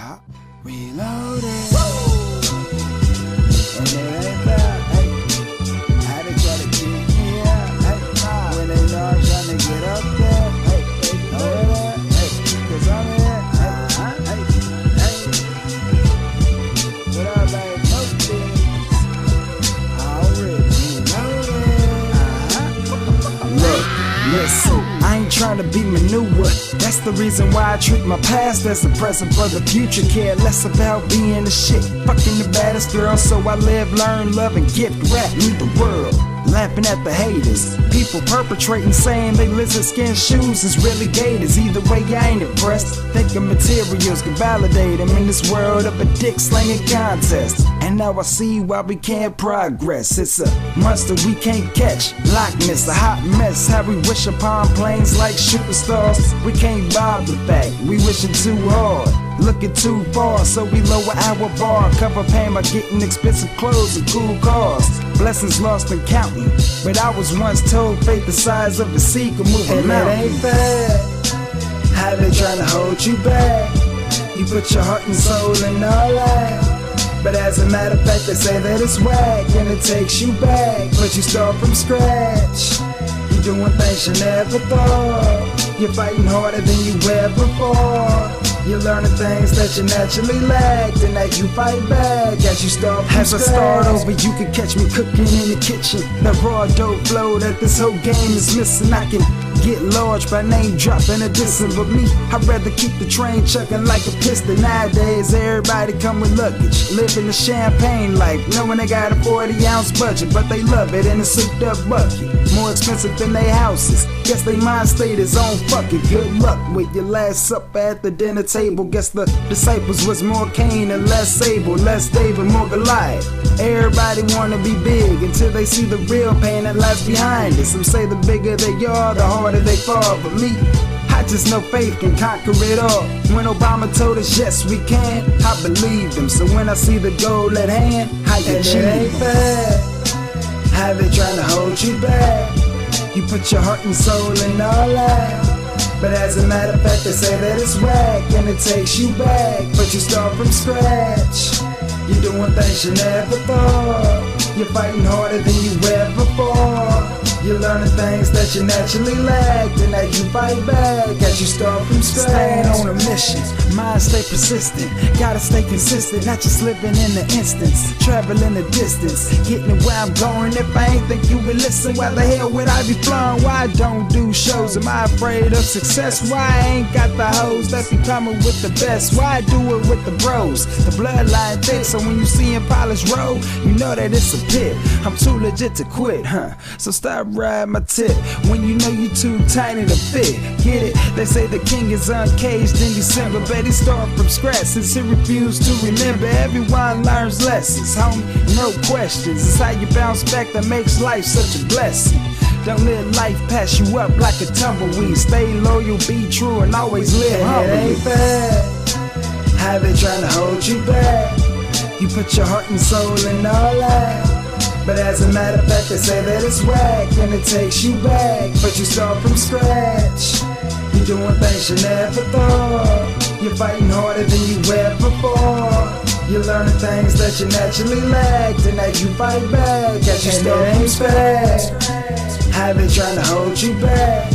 Yeah, reloaded. And it ain't bad, hey. How they try to keep me out, hey. When they know I'm trying to get up there, hey. Over there, hey. Cause I'm here, hey, hey. What up, baby? No things. Already reloaded. Look, listen, I ain't trying to be manure. That's the reason why I treat my past as a present for the future. Care less about being the shit, fucking the baddest girl. So I live, learn, love, and gift rap me the world. Laughing at the haters, people perpetrating, saying they lizard skin shoes is really gators. Either way, I ain't impressed. Thinking materials can validate them in this world of a dick slinging contest. And now I see why we can't progress. It's a monster we can't catch. Loch Ness, a hot mess. How we wish upon planes like shooting stars. We can't bob the fact we wishing too hard, looking too far, so we lower our bar. Cover pain by getting expensive clothes and cool cars. Blessings lost and counting, but I was once told fate the size of a sea could move a mountain. And it ain't bad how they trying to hold you back. You put your heart and soul in all that, but as a matter of fact they say that it's whack and it takes you back. But you start from scratch, you doing things you never thought. You're fighting harder than you ever fought. You're learning things that you naturally lacked, and that you fight back as you start from scratch. As I start over, you can catch me cooking in the kitchen. The raw dope flow that this whole game is missing. I can get large by name dropping a distance, but me, I'd rather keep the train chucking like a piston. Nowadays, everybody come with luggage, living the champagne life, knowing they got a 40-ounce budget, but they love it in a souped-up bucket. More expensive than they houses. Guess they mind state is on fuck it. Good luck with your last supper at the dinner table. Guess the disciples was more Cain and less Abel, less David, more Goliath. Everybody wanna be big until they see the real pain that lies behind it. Some say the bigger they are, the harder they fall. But me, I just know faith can conquer it all. When Obama told us yes we can, I believed him. So when I see the goal at hand, I achieve. And it ain't bad how they trying to hold you back. You put your heart and soul in all that, but as a matter of fact they say that it's whack and it takes you back. But you start from scratch, you're doing things you never thought. You're fighting harder than you ever fought. You're learning things that you naturally lacked, and that you fight back as you start from scratch. Staying on a mission, mind stay persistent. Gotta stay consistent, not just living in the instance. Traveling the distance, getting where I'm going. If I ain't think you would listen, why the hell would I be flying? Why I don't do shows? Am I afraid of success? Why I ain't got the hoes that be coming with the best? Why I do it with the bros? The bloodline thick, so when you see him polish road, you know that it's a pit. I'm too legit to quit, so stop ride my tip when you know you too tiny to fit. Get it? They say the king is uncaged in December, but he start from scratch since he refused to remember. Everyone learns lessons, homie, no questions. It's how you bounce back that makes life such a blessing. Don't let life pass you up like a tumbleweed. Stay loyal, be true, and always live humble. It ain't bad how they trying to hold you back. You put your heart and soul in all that, but as a matter of fact they say that it's whack and it takes you back. But you start from scratch, you're doing things you never thought. You're fighting harder than you ever fought. You're learning things that you naturally lacked, and that you fight back as you start from scratch. How they trying to hold you back.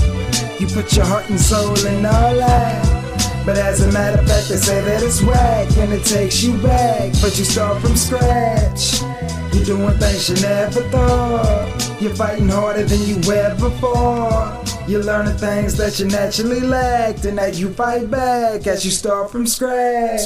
You put your heart and soul in all that, but as a matter of fact they say that it's whack and it takes you back. But you start from scratch, you're doing things you never thought. You're fighting harder than you ever fought. You're learning things that you naturally lacked, and that you fight back as you start from scratch.